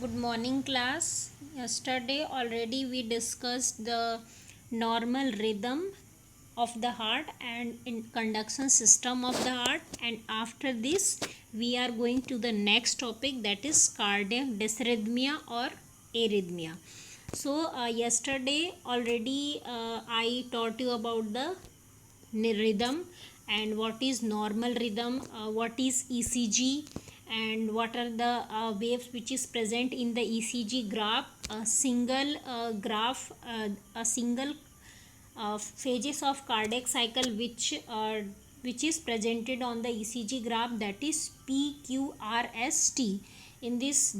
Good morning, class. Yesterday already we discussed the normal rhythm of the heart and in conduction system of the heart, and after this we are going to the next topic, that is cardiac dysrhythmia or arrhythmia. So yesterday already I taught you about the rhythm and what is normal rhythm, what is ECG, and what are the waves which is present in the ECG graph, a single graph, a single phases of cardiac cycle which is presented on the ECG graph, that is PQRST. In this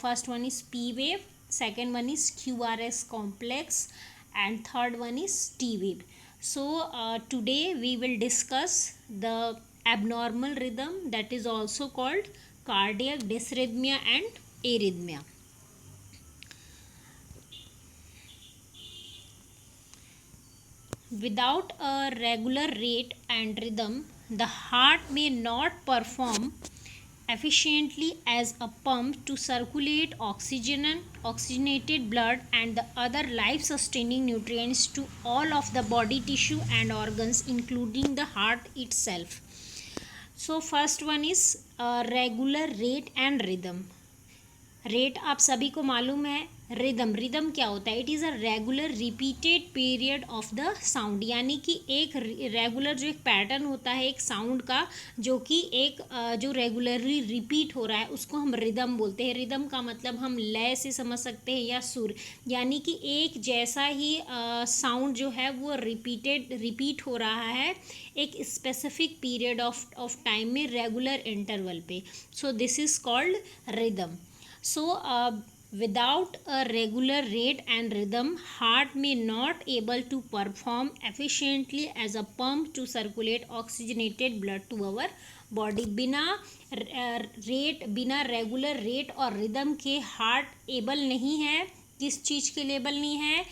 first one is P wave, second one is QRS complex, and third one is T wave. So today we will discuss the abnormal rhythm, that is also called cardiac dysrhythmia and arrhythmia. Without a regular rate and rhythm, the heart may not perform efficiently as a pump to circulate oxygenated blood and the other life sustaining nutrients to all of the body tissue and organs, including the heart itself. So first one is regular rate and rhythm. Rate आप सभी को मालूम है. Rhythm क्या होता है? It is a regular repeated period of the sound, यानी कि एक रेगुलर जो एक पैटर्न होता है एक साउंड का, जो कि एक जो रेगुलरली रिपीट हो रहा है, उसको हम रिदम बोलते हैं. रिदम का मतलब हम लय से समझ सकते हैं या सुर, यानी कि एक जैसा ही साउंड जो है वो रिपीट हो रहा है एक स्पेसिफिक पीरियड ऑफ टाइम में रेगुलर इंटरवल पे. सो this is called rhythm. So without a regular rate and rhythm, heart may not able to perform efficiently as a pump to circulate oxygenated blood to our body. बिना regular rate और rhythm के heart able नहीं है. किस चीज़ के लिए able नहीं है?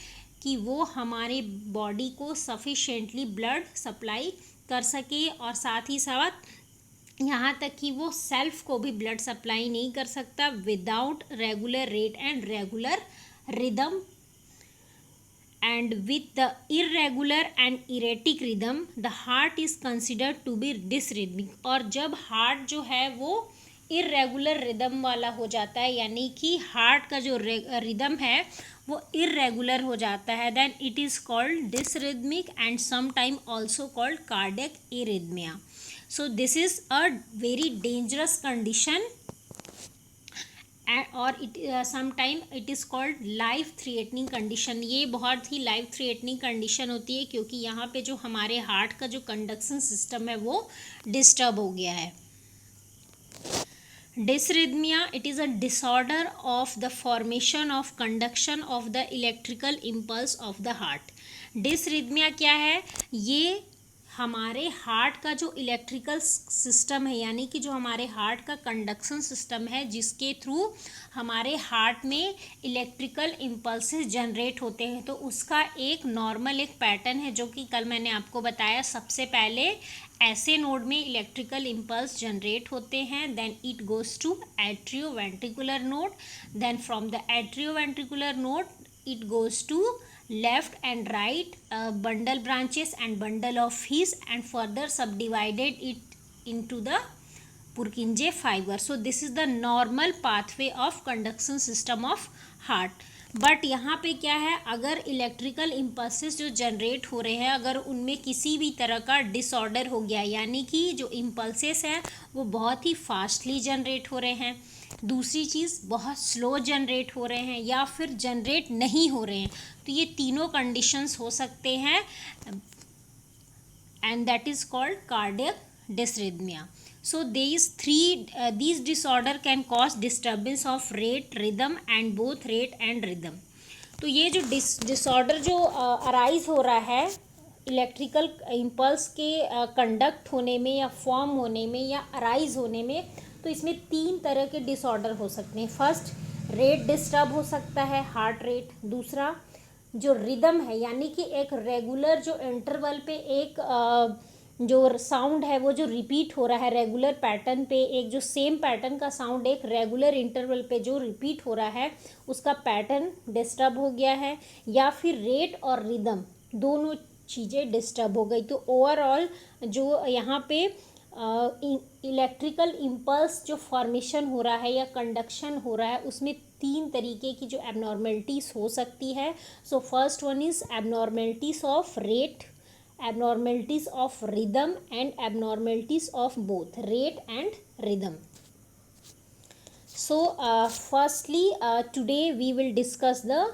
कि वो हमारे बॉडी को सफिशेंटली ब्लड सप्लाई कर सके, और साथ ही साथ यहाँ तक कि वो सेल्फ को भी ब्लड सप्लाई नहीं कर सकता without regular rate and regular rhythm. And with the irregular and erratic rhythm the heart is considered to be dysrhythmic. और जब हार्ट जो है वो इरेगुलर रिदम वाला हो जाता है, यानी कि हार्ट का जो रिदम है वो इरेगुलर हो जाता है, then it is called dysrhythmic and sometime also called cardiac arrhythmia. So this is a very dangerous condition, और sometime it is called life threatening condition. ये बहुत ही life threatening condition होती है, क्योंकि यहाँ पे जो हमारे हार्ट का जो कंडक्शन सिस्टम है वो डिस्टर्ब हो गया है. Dysrhythmia, it is a disorder of the formation of conduction of the electrical impulse of the heart. Dysrhythmia क्या है? ये हमारे हार्ट का जो इलेक्ट्रिकल सिस्टम है, यानी कि जो हमारे हार्ट का कंडक्शन सिस्टम है, जिसके थ्रू हमारे हार्ट में इलेक्ट्रिकल इम्पल्सेस जनरेट होते हैं, तो उसका एक नॉर्मल एक पैटर्न है, जो कि कल मैंने आपको बताया. सबसे पहले ऐसे नोड में इलेक्ट्रिकल इम्पल्स जनरेट होते हैं, then it goes to atrioventricular node, then from the atrioventricular node it goes to left and right bundle branches and bundle of his, and further subdivided it into the Purkinje fiber. So this is the normal pathway of conduction system of heart. But यहाँ पे क्या है, अगर electrical impulses जो generate हो रहे हैं, अगर उनमें किसी भी तरह का डिसऑर्डर हो गया, यानी कि जो इम्पल्सेस हैं वो बहुत ही फास्टली जनरेट हो रहे हैं, दूसरी चीज़ बहुत स्लो जनरेट हो रहे हैं, या फिर जनरेट नहीं हो रहे हैं, तो ये तीनों कंडीशंस हो सकते हैं, and that is called cardiac डिसरिथमिया. So these disorder can cause disturbance of rate, rhythm and both rate and rhythm. तो ये जो डिसऑर्डर जो अराइज हो रहा है इलेक्ट्रिकल इम्पल्स के कंडक्ट होने में या फॉर्म होने में या अराइज होने में, तो इसमें 3 तरह के डिसऑर्डर हो सकते हैं. फर्स्ट, रेट डिस्टर्ब हो सकता है, हार्ट रेट. दूसरा, जो रिदम है, यानी कि एक रेगुलर जो इंटरवल पे एक जो साउंड है वो जो रिपीट हो रहा है रेगुलर पैटर्न पे, एक जो सेम पैटर्न का साउंड एक रेगुलर इंटरवल पे जो रिपीट हो रहा है उसका पैटर्न डिस्टर्ब हो गया है, या फिर रेट और रिदम दोनों चीज़ें डिस्टर्ब हो गई। तो ओवरऑल जो यहाँ पे इलेक्ट्रिकल इम्पल्स जो फॉर्मेशन हो रहा है या कंडक्शन हो रहा है उसमें 3 तरीके की जो एबनॉर्मेलिटीज़ हो सकती है। So first one is abnormalities of rate, abnormalities of rhythm and abnormalities of both rate and rhythm. So firstly today we will discuss the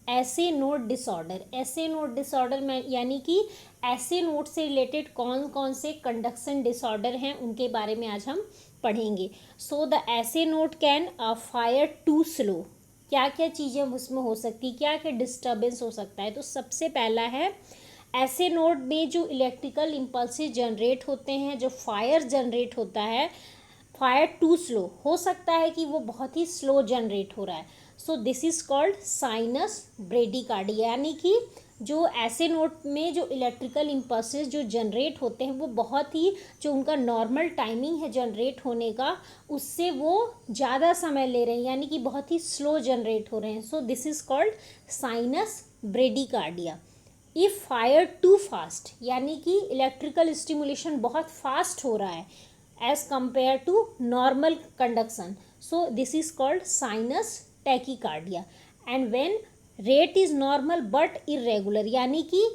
ऐसे नोट डिसऑर्डर। ऐसे नोट डिसऑर्डर में यानी कि ऐसे नोट से रिलेटेड कौन कौन से कंडक्शन डिसऑर्डर हैं उनके बारे में आज हम पढ़ेंगे। So the SA node can fire too slow. क्या क्या चीज़ें उसमें हो सकती, क्या क्या डिस्टर्बेंस हो सकता है। तो सबसे पहला है ऐसे नोड में जो इलेक्ट्रिकल इम्पल्सेस जनरेट होते हैं, जो फायर जनरेट होता है, फायर टू स्लो हो सकता है कि वो बहुत ही स्लो जनरेट हो रहा है। So this is called sinus bradycardia, यानी कि जो ऐसे नोट में जो इलेक्ट्रिकल इम्पल्सेस जो जनरेट होते हैं वो बहुत ही, जो उनका नॉर्मल टाइमिंग है जनरेट होने का उससे वो ज़्यादा समय ले रहे हैं, यानी कि बहुत ही स्लो जनरेट हो रहे हैं। So this is called sinus bradycardia. If fire too fast, यानी कि इलेक्ट्रिकल स्टिमुलेशन बहुत फास्ट हो रहा है as compare to normal conduction, so this is called sinus tachycardia. And when rate is normal but irregular, यानी कि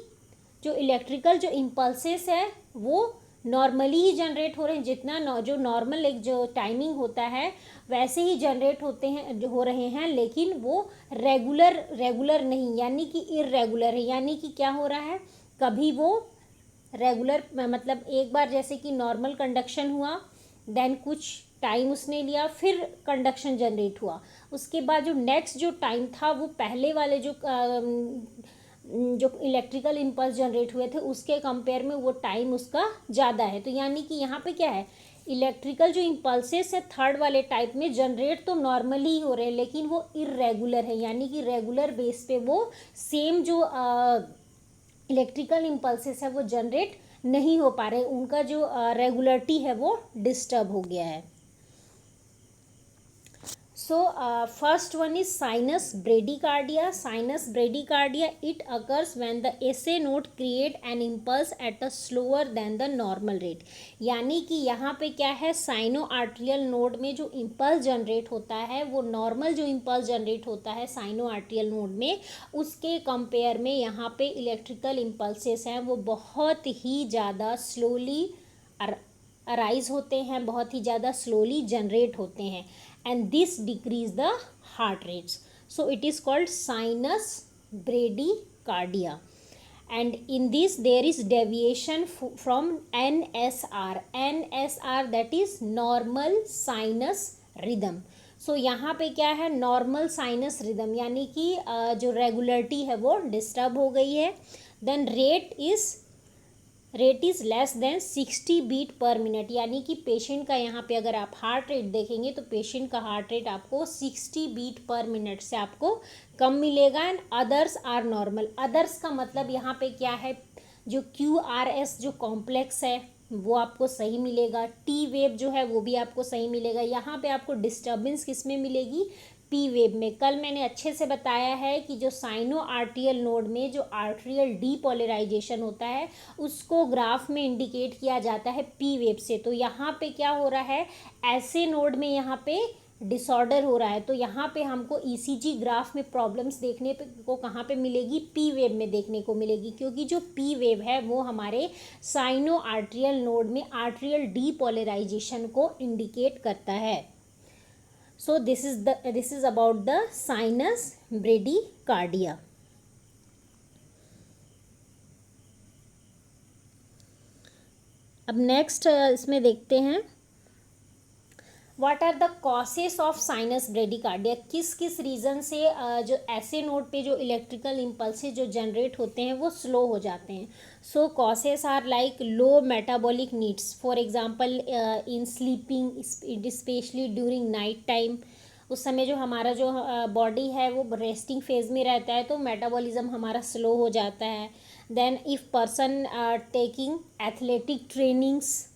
जो electrical जो इम्पल्सेस है वो नॉर्मली ही जनरेट हो रहे हैं, जितना जो नॉर्मल एक जो टाइमिंग होता है वैसे ही जनरेट होते हैं, जो हो रहे हैं, लेकिन वो रेगुलर नहीं, यानी कि इरेगुलर है। यानी कि क्या हो रहा है, कभी वो रेगुलर मतलब एक बार जैसे कि नॉर्मल कंडक्शन हुआ, देन कुछ टाइम उसने लिया, फिर कंडक्शन जनरेट हुआ, उसके बाद जो नेक्स्ट जो टाइम था वो पहले वाले जो इलेक्ट्रिकल इम्पल्स जनरेट हुए थे उसके कंपेयर में वो टाइम उसका ज़्यादा है। तो यानी कि यहाँ पे क्या है, इलेक्ट्रिकल जो इम्पल्सेस है थर्ड वाले टाइप में जनरेट तो नॉर्मली ही हो रहे हैं, लेकिन वो इरेगुलर है, यानी कि रेगुलर बेस पे वो सेम जो इलेक्ट्रिकल इम्पल्सेस है वो जनरेट नहीं हो पा रहे, उनका जो रेगुलरिटी है वो डिस्टर्ब हो गया है। So first one is sinus bradycardia. Sinus bradycardia, it occurs when the SA node create an impulse at a slower than the normal rate. यानी कि यहाँ पे क्या है, साइनो आर्ट्रियल नोड में जो इम्पल्स जनरेट होता है वो नॉर्मल जो इम्पल्स जनरेट होता है साइनो आर्ट्रियल नोड में उसके कंपेयर में यहाँ पे इलेक्ट्रिकल इम्पल्सेस हैं वो बहुत ही ज़्यादा स्लोली अराइज होते हैं, बहुत ही ज़्यादा स्लोली जनरेट होते हैं, and this decrease the heart rates. So it is called sinus bradycardia, and in this there is deviation from NSR. NSR, that is normal sinus rhythm. सो यहाँ पे क्या है, नॉर्मल साइनस रिदम, यानी कि जो regularity है वो डिस्टर्ब हो गई है। Then rate is less than 60 beat per minute, यानी कि पेशेंट का यहाँ पे अगर आप हार्ट रेट देखेंगे तो पेशेंट का हार्ट रेट आपको 60 बीट पर मिनट से आपको कम मिलेगा। And others are normal. Others का मतलब यहाँ पे क्या है, जो QRS जो कॉम्प्लेक्स है वो आपको सही मिलेगा, T वेव जो है वो भी आपको सही मिलेगा। यहाँ पे आपको डिस्टर्बेंस किस में मिलेगी, P वेव में। कल मैंने अच्छे से बताया है कि जो साइनो आर्ट्रियल नोड में जो आर्ट्रियल डीपोलराइजेशन होता है उसको ग्राफ में इंडिकेट किया जाता है P वेव से। तो यहाँ पे क्या हो रहा है, ऐसे नोड में यहाँ पे डिसऑर्डर हो रहा है, तो यहाँ पे हमको ECG ग्राफ में प्रॉब्लम्स देखने को कहाँ पे मिलेगी, P वेव में देखने को मिलेगी, क्योंकि जो P वेव है वो हमारे साइनो आर्ट्रियल नोड में आर्ट्रियल डीपोलराइजेशन को इंडिकेट करता है। So this is about the sinus bradycardia. अब नेक्स्ट इसमें देखते हैं what are the causes of sinus bradycardia. किस किस रीज़न से जो ऐसे नोड पे जो इलेक्ट्रिकल इम्पल्सेस जो जनरेट होते हैं वो स्लो हो जाते हैं। So causes are like low metabolic needs, for example in sleeping, specially during night time. उस समय जो हमारा जो बॉडी है वो रेस्टिंग फेज में रहता है तो मेटाबॉलिज्म हमारा स्लो हो जाता है। Then if person taking athletic trainings,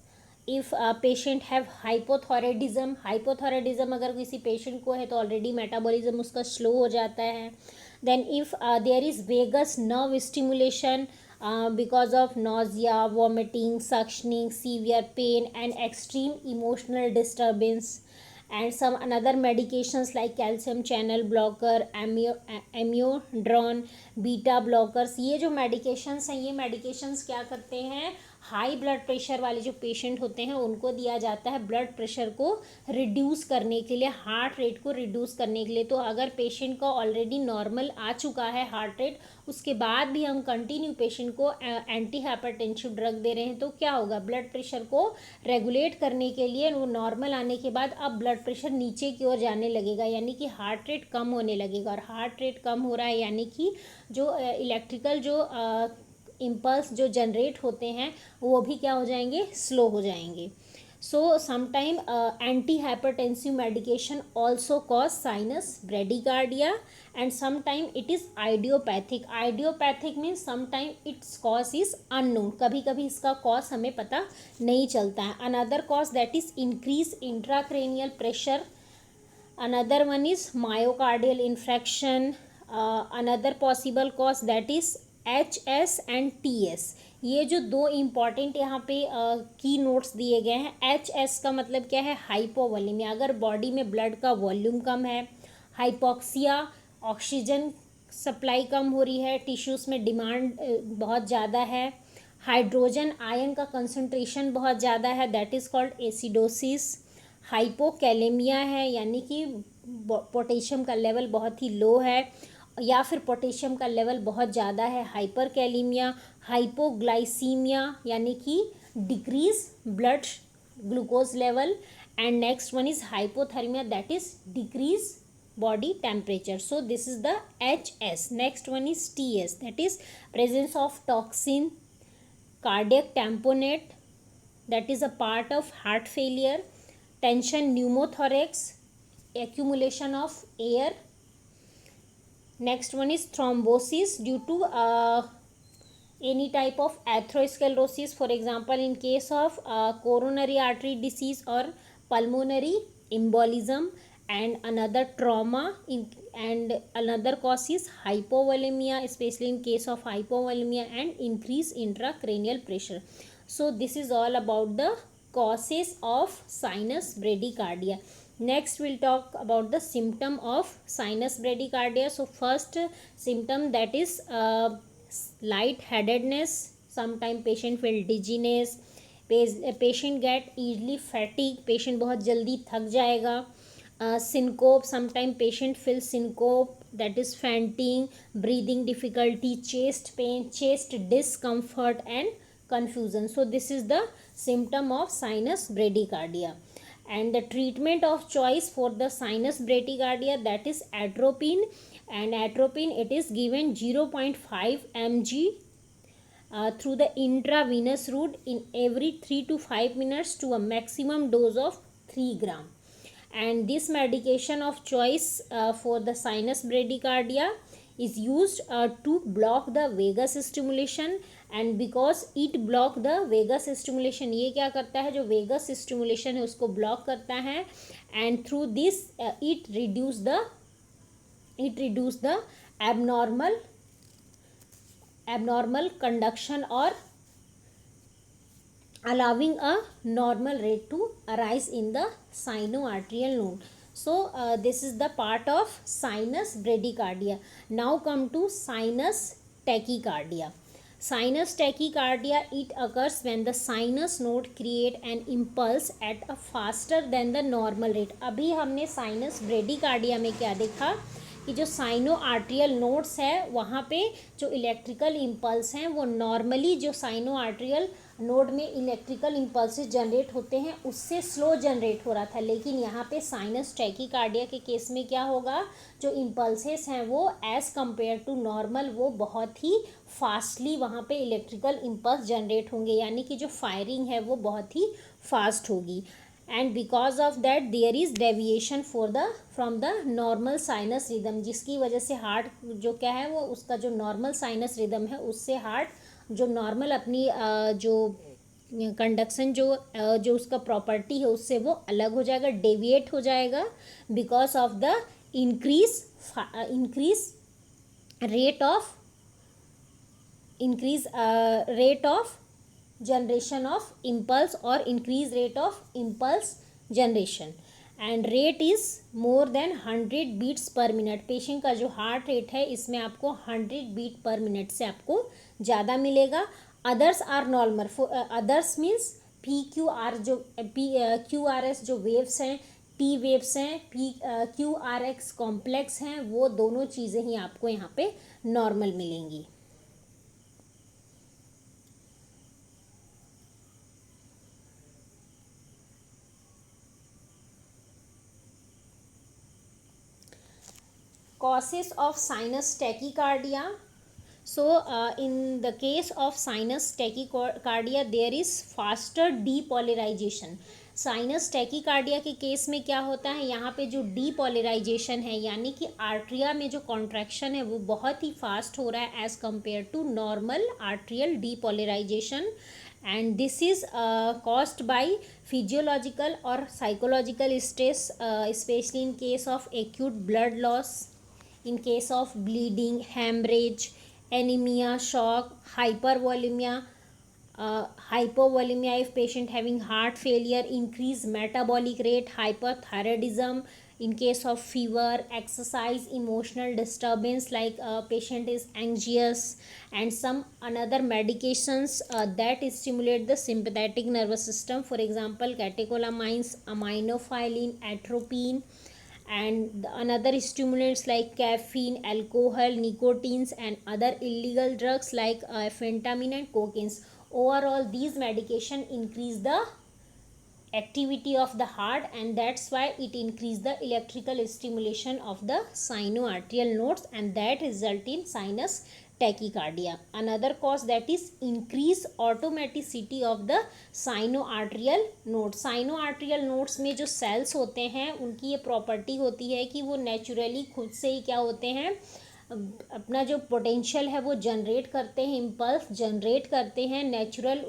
if patient have hypothyroidism अगर किसी पेशेंट को है तो ऑलरेडी मेटाबॉलिज्म उसका स्लो हो जाता है. Then if there is vagus nerve stimulation because of nausea, vomiting, suctioning, severe pain and extreme emotional disturbance. And some another medications like calcium channel blocker, amiodarone, beta blockers. ये जो medications हैं, ये medications क्या करते हैं, high blood pressure वाले जो patient होते हैं उनको दिया जाता है ब्लड प्रेशर को रिड्यूस करने के लिए, हार्ट रेट को रिड्यूस करने के लिए. तो अगर पेशेंट का ऑलरेडी नॉर्मल आ चुका है हार्ट रेट, उसके बाद भी हम कंटिन्यू पेशेंट को एंटी हाइपरटेंसिव ड्रग दे रहे हैं तो क्या होगा, ब्लड प्रेशर को रेगुलेट करने के लिए वो नॉर्मल आने के बाद अब ब्लड प्रेशर नीचे की ओर जाने लगेगा, यानी कि हार्ट रेट कम होने लगेगा. और हार्ट रेट कम हो रहा है यानी कि जो इलेक्ट्रिकल जो इम्पल्स जो जनरेट होते हैं वो भी क्या हो जाएंगे, स्लो हो जाएंगे. So sometime anti-hypertensive medication also cause sinus bradycardia and sometime it is idiopathic. Idiopathic means sometime its cause is unknown. कभी कभी इसका cause हमें पता नहीं चलता है. Another cause that is increase intracranial pressure. Another one is myocardial infarction. Another possible cause that is HS and TS. ये जो दो इम्पॉर्टेंट यहाँ पे की नोट्स दिए गए हैं. HS का मतलब क्या है, हाइपोवॉलीमिया. अगर बॉडी में ब्लड का वॉल्यूम कम है, हाइपोक्सिया, ऑक्सीजन सप्लाई कम हो रही है, टिश्यूज़ में डिमांड बहुत ज़्यादा है, हाइड्रोजन आयन का कंसंट्रेशन बहुत ज़्यादा है, that is called acidosis. Hypokalemia है यानी कि पोटेशियम का लेवल बहुत ही लो है या फिर पोटेशियम का लेवल बहुत ज़्यादा है, हाइपरकैलीमिया. हाइपोग्लाइसीमिया यानी कि decrease blood glucose level. And next one is hypothermia, that is decrease body temperature. So this is the HS. Next one is TS, that is presence of toxin, cardiac tamponade, that is a part of heart failure, tension pneumothorax, accumulation of air. Next one is thrombosis due to any type of atherosclerosis, for example in case of coronary artery disease or pulmonary embolism. And another trauma and another cause is hypovolemia, especially in case of hypovolemia and increase intracranial pressure. So this is all about the causes of sinus bradycardia. Next we'll talk about the symptom of sinus bradycardia. So first symptom, that is lightheadedness. Sometimes patient feel dizziness, patient get easily fatigue, patient बहुत जल्दी थक जाएगा. Syncope, sometimes patient feels syncope, that is fainting, breathing difficulty, chest pain, chest discomfort and confusion. So this is the symptom of sinus bradycardia. And the treatment of choice for the sinus bradycardia, that is atropine. And atropine, it is given 0.5 mg through the intravenous route in every 3 to 5 minutes to a maximum dose of 3 gram. And this medication of choice for the sinus bradycardia is used to block the vagus stimulation. And because it block the vagus stimulation, ये क्या करता है, जो vagus stimulation है उसको block करता है. And through this it reduce the abnormal conduction or allowing a normal rate to arise in the sinoarterial node. So this is the part of sinus bradycardia. Now come to sinus tachycardia. Sinus tachycardia, it occurs when the sinus node create an impulse at a faster than the normal rate. अभी हमने sinus bradycardia में क्या देखा कि जो sino arterial nodes है वहाँ पे जो इलेक्ट्रिकल इम्पल्स हैं वो नॉर्मली जो साइनो आर्ट्रियल नोड में इलेक्ट्रिकल इम्पल्सेस जनरेट होते हैं उससे स्लो जनरेट हो रहा था. लेकिन यहाँ पे साइनस टैकीकार्डिया के केस में क्या होगा, जो इम्पल्सेस हैं वो एज़ कम्पेयर टू नॉर्मल वो बहुत ही फास्टली वहाँ पे इलेक्ट्रिकल इम्पल्स जनरेट होंगे, यानी कि जो फायरिंग है वो बहुत ही फास्ट होगी. And because of that there is deviation from the normal sinus rhythm, जिसकी वजह से हार्ट जो क्या है वो उसका जो नॉर्मल साइनस रिदम है उससे हार्ट जो नॉर्मल अपनी जो कंडक्शन जो उसका प्रॉपर्टी है उससे वो अलग हो जाएगा, डेविएट हो जाएगा, because of the increase rate of increase rate of generation of impulse or increase rate of impulse generation and rate is more than 100 beats per minute। Patient का जो हार्ट रेट है इसमें आपको 100 बीट पर मिनट से आपको ज़्यादा मिलेगा। Others are normal, others means P Q R जो क्यू आर एस जो वेव्स हैं, पी वेव्स हैं, P Q R X complex हैं, वो दोनों चीज़ें ही आपको यहाँ पे नॉर्मल मिलेंगी। Causes of sinus tachycardia. So in the case of sinus tachycardia there is faster depolarization। Sinus tachycardia के केस में क्या होता है, यहाँ पे जो डीपोलराइजेशन है यानी कि आर्ट्रिया में जो कॉन्ट्रैक्शन है वो बहुत ही फास्ट हो रहा है as compare to normal atrial depolarization, and this is caused by physiological or psychological stress, especially in case of acute blood loss, in case of bleeding, hemorrhage, anemia, shock, hypovolemia if patient having heart failure, increased metabolic rate, hyperthyroidism, in case of fever, exercise, emotional disturbance like patient is anxious, and some another medications that stimulate the sympathetic nervous system, for example catecholamines, aminophylline, atropine, and another stimulants like caffeine, alcohol, nicotines, and other illegal drugs like amphetamine and cocaine. Overall these medication increase the activity of the heart, and that's why it increase the electrical stimulation of the sinoarterial nodes, and that result in sinus tachycardia. Another cause that is increase automaticity of the sinoarterial nodes। sinoarterial nodes में जो cells होते हैं उनकी ये property होती है कि वो नेचुरली खुद से ही क्या होते हैं, अपना जो पोटेंशियल है वो जनरेट करते हैं, इम्पल्स जनरेट करते हैं, नेचुरल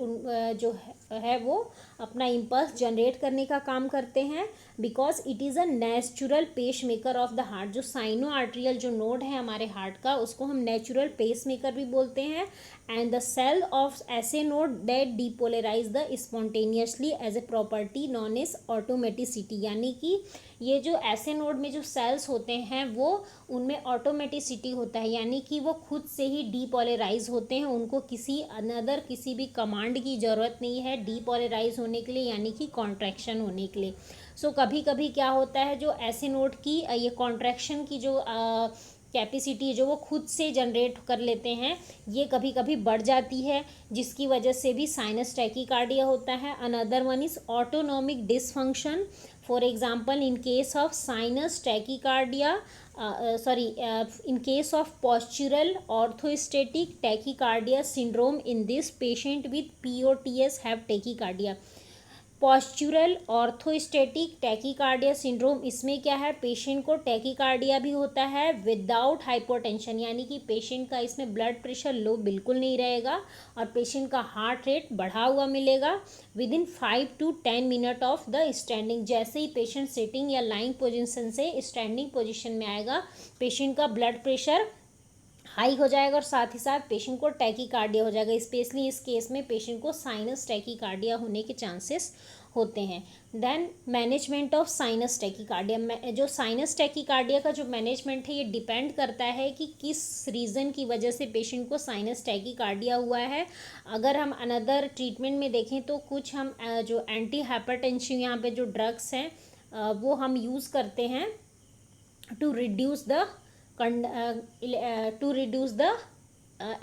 जो है वो अपना इम्पल्स जनरेट करने का काम करते हैं, because it is a natural pace maker of the heart. जो साइनो आर्ट्रियल जो नोड है हमारे हार्ट का उसको हम नेचुरल पेस मेकर भी बोलते हैं, and the cell of SA node that depolarize the spontaneously as a property known as automaticity, यानी कि ये जो ऐसे नोड में जो सेल्स होते हैं वो उनमें ऑटोमेटिसिटी होता है, यानी कि वो खुद से ही डीपोलराइज होते हैं, उनको किसी भी कमांड की ज़रूरत नहीं है डीपोलराइज होने के लिए, यानी कि कॉन्ट्रैक्शन होने के लिए। सो कभी कभी क्या होता है जो ऐसे नोड की ये कॉन्ट्रैक्शन की जो कैपेसिटी जो वो खुद से जनरेट कर लेते हैं ये कभी कभी बढ़ जाती है, जिसकी वजह से भी साइनस टैकीकार्डिया होता है। Another one is autonomic dysfunction, for example in case of sinus tachycardia in case of postural orthostatic tachycardia syndrome, in this patient with POTS have tachycardia। Postural orthostatic tachycardia syndrome, इसमें क्या है patient को tachycardia भी होता है without hypotension, यानी कि patient का इसमें ब्लड प्रेशर लो बिल्कुल नहीं रहेगा और पेशेंट का हार्ट रेट बढ़ा हुआ मिलेगा with in 5 to 10 minute of the standing. जैसे ही पेशेंट सिटिंग या लाइंग पोजिशन से स्टैंडिंग पोजिशन में आएगा पेशेंट का ब्लड प्रेशर हाई हो जाएगा और साथ ही साथ पेशेंट को टैकीकार्डिया हो जाएगा। स्पेशली इस केस में पेशेंट को साइनस टैकीकार्डिया होने के चांसेस होते हैं। Then management of sinus tachycardia, जो साइनस टैकीकार्डिया का जो मैनेजमेंट है ये डिपेंड करता है कि किस रीज़न की वजह से पेशेंट को साइनस टैकीकार्डिया हुआ है। अगर हम अनदर ट्रीटमेंट में देखें तो कुछ हम जो एंटी हाइपरटेंसिव यहाँ पे जो ड्रग्स हैं वो हम यूज़ करते हैं to reduce the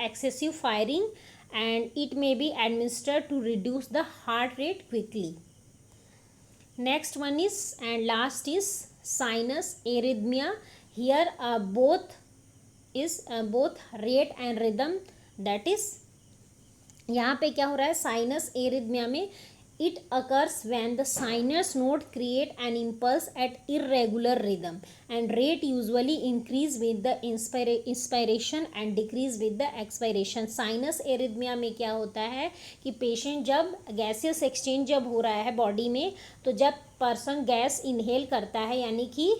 excessive firing, and it may be administered to reduce the heart rate quickly. Next one is and last is sinus arrhythmia. Here both rate and rhythm, that is यहाँ पे क्या हो रहा है sinus arrhythmia में It occurs when the sinus node create an impulse at irregular rhythm and rate usually increase with the inspiration and decrease with the expiration. Sinus arrhythmia में क्या होता है कि पेशेंट जब गैसियस एक्सचेंज जब हो रहा है बॉडी में, तो जब पर्सन गैस इनहेल करता है, यानी कि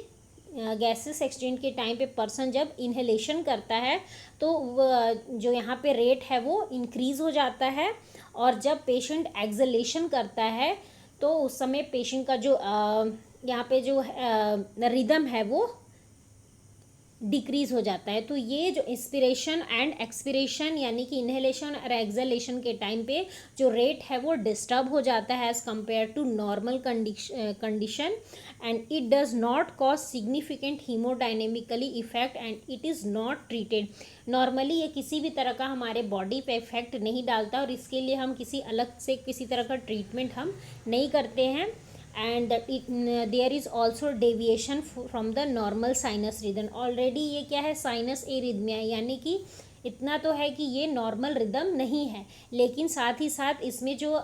गैसेस एक्सचेंज के टाइम पे पर्सन जब इनहेलेशन करता है तो जो यहाँ पे रेट है वो इंक्रीज़ हो जाता है, और जब पेशेंट एक्सलेशन करता है तो उस समय पेशेंट का जो यहाँ पे जो रिदम है वो डिक्रीज हो जाता है। तो ये जो इंस्पिरेशन एंड एक्सपिरेशन यानी कि इनहेलेशन और एक्सलेशन के टाइम पे जो रेट है वो डिस्टर्ब हो जाता है as compare to normal condition, and it does not cause significant hemodynamically effect and it is not treated. Normally ये किसी भी तरह का हमारे बॉडी पे इफेक्ट नहीं डालता और इसके लिए हम किसी अलग से किसी तरह का ट्रीटमेंट हम नहीं करते हैं। And there is also deviation from the normal sinus rhythm. Already ये क्या है, साइनस एरिथमिया, यानी कि इतना तो है कि ये नॉर्मल रिदम नहीं है, लेकिन साथ ही साथ इसमें जो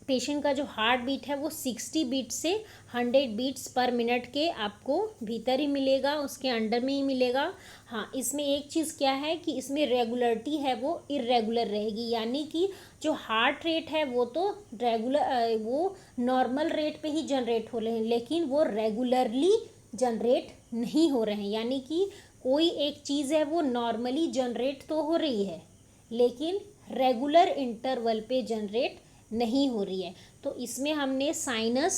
पेशेंट का जो हार्ट बीट है वो 60 बीट से 100 बीट्स पर मिनट के आपको भीतर ही मिलेगा, उसके अंडर में ही मिलेगा। हाँ, इसमें एक चीज़ क्या है कि इसमें रेगुलरिटी है वो इरेगुलर रहेगी, यानी कि जो हार्ट रेट है वो तो रेगुलर वो नॉर्मल रेट पे ही जनरेट हो रहे हैं, लेकिन वो रेगुलरली जनरेट नहीं हो रहे हैं। यानी कि कोई एक चीज़ है वो नॉर्मली जनरेट तो हो रही है लेकिन रेगुलर इंटरवल पे जनरेट नहीं हो रही है। तो इसमें हमने साइनस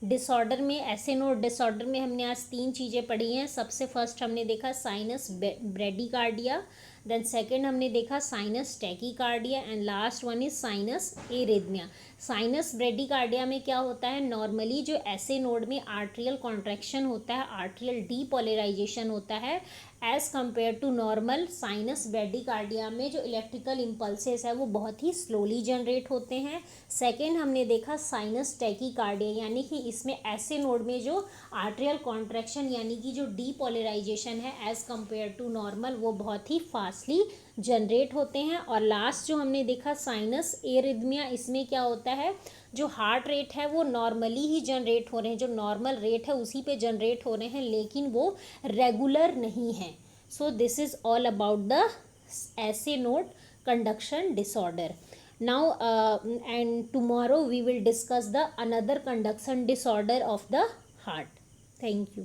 डिसऑर्डर में, ऐसे नोड डिसऑर्डर में हमने आज 3 चीज़ें पढ़ी हैं। सबसे फर्स्ट हमने देखा साइनस ब्रेडिकार्डिया, देन सेकंड हमने देखा sinus tachycardia, and last one is sinus arrhythmia. Sinus bradycardia में क्या होता है, नॉर्मली जो ऐसे नोड में आर्ट्रियल कॉन्ट्रैक्शन होता है, आर्ट्रियल डीपोलराइजेशन होता है, as compare to normal sinus bradycardia में जो इलेक्ट्रिकल इम्पल्सेस है वो बहुत ही स्लोली जनरेट होते हैं। सेकेंड हमने देखा साइनस टैकीकार्डिया, यानी कि इसमें ऐसे नोड में जो आर्ट्रियल कॉन्ट्रैक्शन यानी कि जो डीपोलराइजेशन है एज़ कम्पेयर टू नॉर्मल वो बहुत ही फास्टली जनरेट होते हैं। और लास्ट जो हमने देखा साइनस एरिथमिया, इसमें क्या होता है, जो हार्ट रेट है वो नॉर्मली ही जनरेट हो रहे हैं, जो नॉर्मल रेट है उसी पे जनरेट हो रहे हैं, लेकिन वो रेगुलर नहीं है। So this is all about the SA node conduction disorder. Now and tomorrow we will discuss the another conduction disorder of the heart. Thank you.